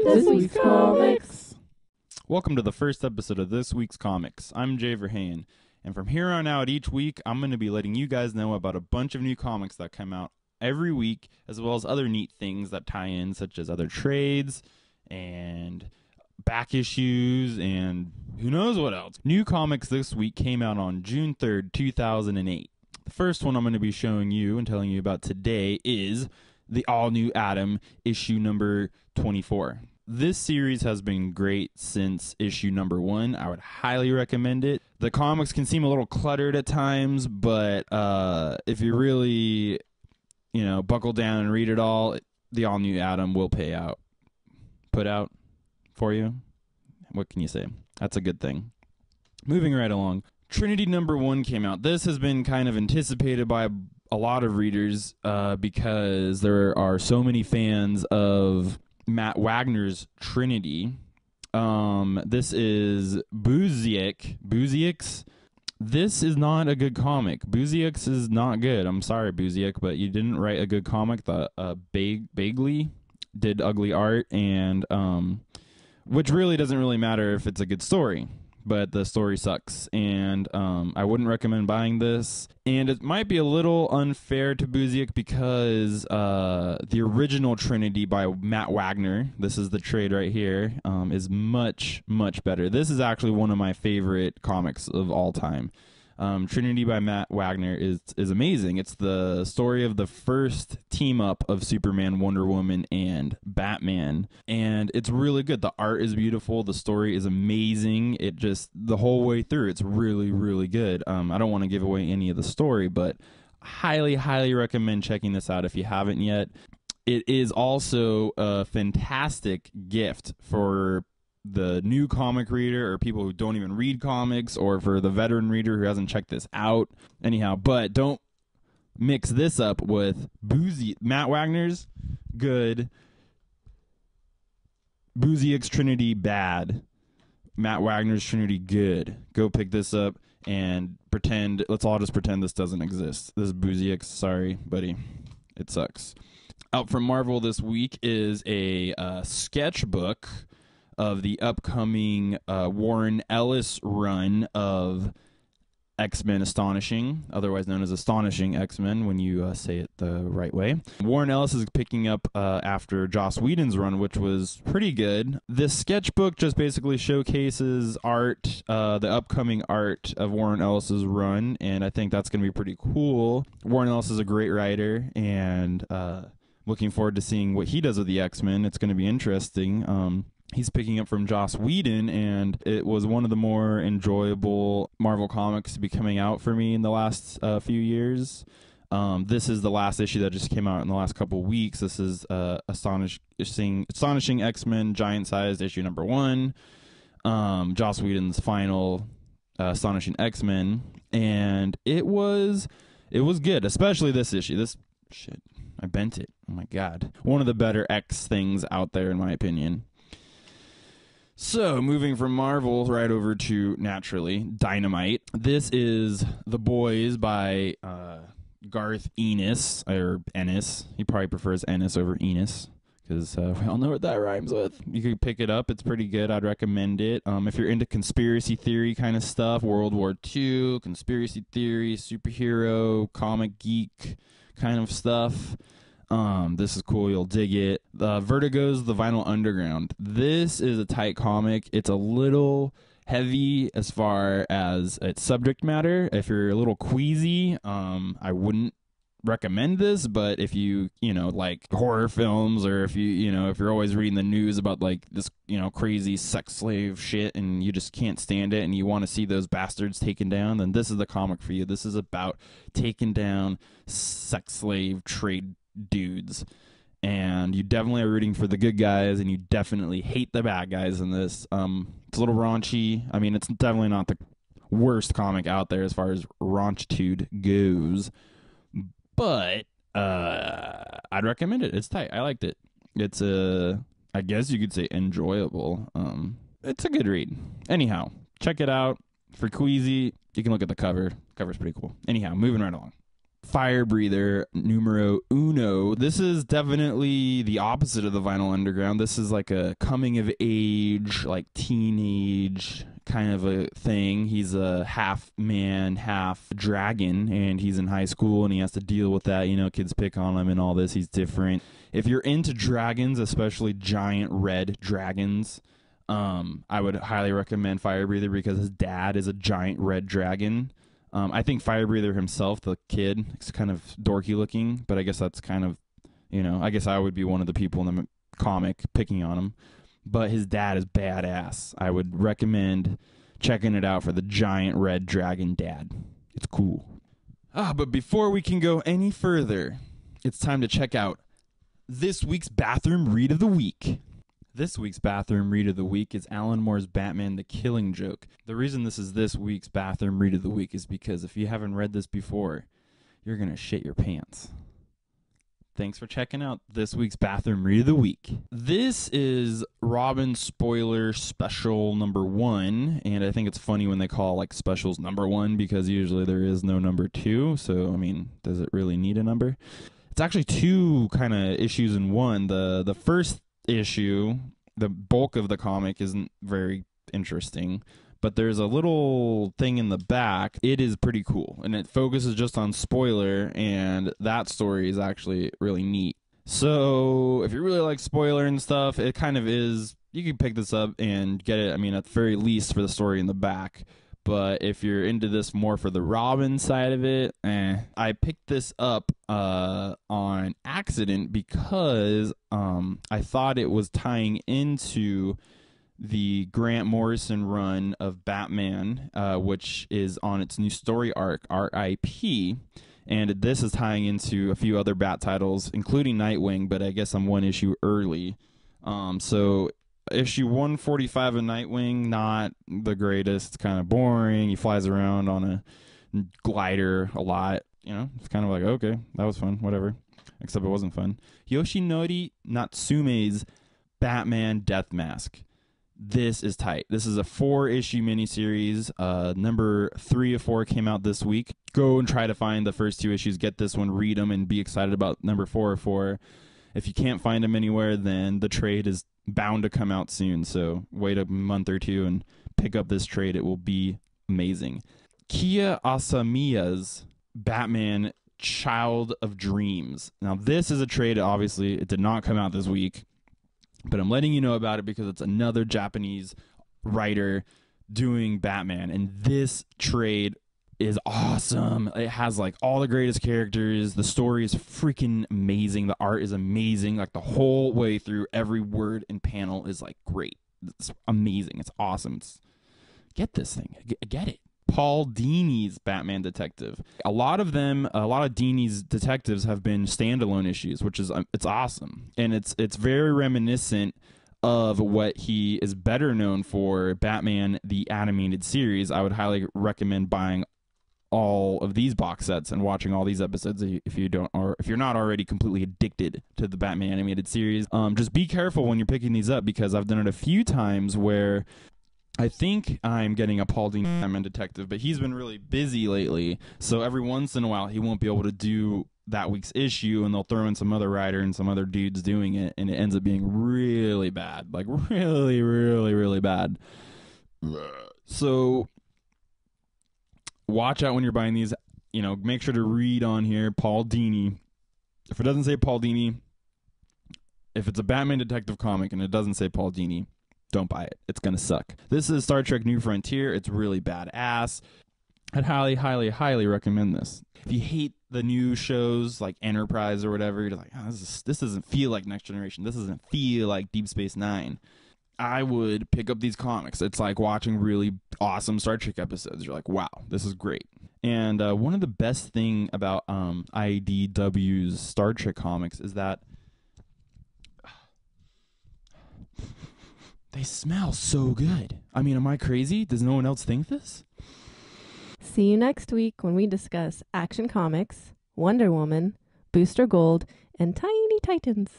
This week's comics. Welcome to the first episode of This Week's Comics. I'm Jay Verheyen, and from here on out each week, I'm going to be letting you guys know about a bunch of new comics that come out every week, as well as other neat things that tie in, such as other trades and back issues and who knows what else. New comics this week came out on June 3rd, 2008. The first one I'm going to be showing you and telling you about today is the all-new Atom, issue number 24. This series has been great since issue number 1. I would highly recommend it. The comics can seem a little cluttered at times, but if you really, buckle down and read it all, the all-new Atom will put out for you. What can you say? That's a good thing. Moving right along. Trinity No. 1 came out. This has been kind of anticipated by a lot of readers because there are so many fans of Matt Wagner's Trinity. This is Busiek's. This is not a good comic. Busiek's is not good. I'm sorry, Busiek, but you didn't write a good comic. Bagley did ugly art, and which really doesn't really matter if it's a good story. But the story sucks, and I wouldn't recommend buying this. And it might be a little unfair to Busiek because the original Trinity by Matt Wagner, this is the trade right here, is much, much better. This is actually one of my favorite comics of all time. Trinity by Matt Wagner is amazing. It's the story of the first team-up of Superman, Wonder Woman, and Batman. And it's really good. The art is beautiful. The story is amazing. It just, the whole way through, it's really, really good. I don't want to give away any of the story, but highly, highly recommend checking this out if you haven't yet. It is also a fantastic gift for the new comic reader or people who don't even read comics, or for the veteran reader who hasn't checked this out. Anyhow, but don't mix this up with Matt Wagner's good, Busiek's Trinity bad, Matt Wagner's Trinity good. Go pick this up and let's all just pretend this doesn't exist. This is Busiek's. Sorry, buddy. It sucks. Out from Marvel this week is a sketchbook of the upcoming Warren Ellis run of X-Men Astonishing, otherwise known as Astonishing XMen when you say it the right way. Warren Ellis is picking up after Joss Whedon's run, which was pretty good. This sketchbook just basically showcases art, the upcoming art of Warren Ellis's run, and I think that's going to be pretty cool. Warren Ellis is a great writer, and looking forward to seeing what he does with the X-Men. It's going to be interesting. He's picking up from Joss Whedon, and it was one of the more enjoyable Marvel comics to be coming out for me in the last few years. This is the last issue that just came out in the last couple weeks. This is Astonishing X-Men Giant-Sized issue number 1. Joss Whedon's final Astonishing X-Men, and it was good, especially this issue. I bent it. Oh my god. One of the better X things out there in my opinion. So, moving from Marvel right over to, naturally, Dynamite. This is The Boys by Garth Ennis, or Ennis. He probably prefers Ennis over Enos, because we all know what that rhymes with. You can pick it up. It's pretty good. I'd recommend it. If you're into conspiracy theory kind of stuff, World War II, conspiracy theory, superhero, comic geek kind of stuff, this is cool. You'll dig it. Vertigo's The Vinyl Underground. This is a tight comic. It's a little heavy as far as its subject matter. If you're a little queasy, I wouldn't recommend this, but if you like horror films, or if you're always reading the news about like this crazy sex slave shit and you just can't stand it and you want to see those bastards taken down, then this is the comic for you. This is about taking down sex slave trade dudes, and you definitely are rooting for the good guys, and you definitely hate the bad guys in this. It's a little raunchy. I mean, it's definitely not the worst comic out there as far as raunchitude goes, but I'd recommend it. It's tight. I liked it. It's I guess you could say enjoyable. It's a good read. Anyhow, check it out. For Queasy, you can look at the cover. The cover's pretty cool. Anyhow, moving right along. Firebreather numero uno. This is definitely the opposite of the Vinyl Underground. This is like a coming of age, like teenage kind of a thing. He's a half man, half dragon, and he's in high school and he has to deal with that. You know, kids pick on him and all this. He's different. If you're into dragons, especially giant red dragons, I would highly recommend Firebreather because his dad is a giant red dragon. I think Firebreather himself, the kid, is kind of dorky looking, but I guess that's kind of, you know, I guess I would be one of the people in the comic picking on him. But his dad is badass. I would recommend checking it out for the giant red dragon dad. It's cool. But before we can go any further, it's time to check out this week's Bathroom Read of the Week. This week's Bathroom Read of the Week is Alan Moore's Batman The Killing Joke. The reason this is this week's Bathroom Read of the Week is because if you haven't read this before, you're going to shit your pants. Thanks for checking out this week's Bathroom Read of the Week. This is Robin spoiler special number 1, and I think it's funny when they call like specials number 1 because usually there is no number 2, so I mean, does it really need a number? It's actually 2 kind of issues in one. The first issue, the bulk of the comic isn't very interesting, but there's a little thing in the back. It is pretty cool, and it focuses just on spoiler, and that story is actually really neat. So if you really like spoiler and stuff, it kind of is, you can pick this up and get it, I mean, at the very least for the story in the back. But if you're into this more for the Robin side of it, I picked this up on accident because I thought it was tying into the Grant Morrison run of Batman, which is on its new story arc, R.I.P., and this is tying into a few other Bat titles, including Nightwing, but I guess I'm one issue early. So issue 145 of Nightwing, not the greatest. It's kind of boring. He flies around on a glider a lot. You know, it's kind of like, okay, that was fun, whatever. Except it wasn't fun. Yoshinori Natsume's Batman Death Mask. This is tight. This is a 4-issue miniseries. Number 3 of 4 came out this week. Go and try to find the first 2 issues. Get this one, read them, and be excited about number 4 of 4. If you can't find them anywhere, then the trade is bound to come out soon. So wait a month or 2 and pick up this trade. It will be amazing. Kia Asamiya's Batman Child of Dreams. Now, this is a trade. Obviously, it did not come out this week, but I'm letting you know about it because it's another Japanese writer doing Batman, and this trade is awesome. It has like all the greatest characters. The story is freaking amazing. The art is amazing. Like the whole way through, every word and panel is like great. It's amazing. It's awesome. Get this thing. Get it. Paul Dini's Batman Detective. A lot of Dini's detectives have been standalone issues, which is it's awesome, and it's very reminiscent of what he is better known for, Batman the Animated Series. I would highly recommend buying all of these box sets and watching all these episodes if you don't, or if you're not already completely addicted to the Batman Animated Series. Just be careful when you're picking these up because I've done it a few times where I think I'm getting a Paul Dini Batman Detective, but he's been really busy lately, so every once in a while he won't be able to do that week's issue, and they'll throw in some other writer and some other dudes doing it, and it ends up being really bad. Like, really, really, really bad. So watch out when you're buying these. You know, make sure to read on here, Paul Dini. If it doesn't say Paul Dini, if it's a Batman Detective comic and it doesn't say Paul Dini, don't buy it. It's going to suck. This is Star Trek New Frontier. It's really badass. I'd highly, highly, highly recommend this. If you hate the new shows like Enterprise or whatever, you're like, oh, this doesn't feel like Next Generation. This doesn't feel like Deep Space Nine. I would pick up these comics. It's like watching really awesome Star Trek episodes. You're like, wow, this is great. And one of the best thing about IDW's Star Trek comics is that they smell so good. I mean, am I crazy? Does no one else think this? See you next week when we discuss Action Comics, Wonder Woman, Booster Gold, and Tiny Titans.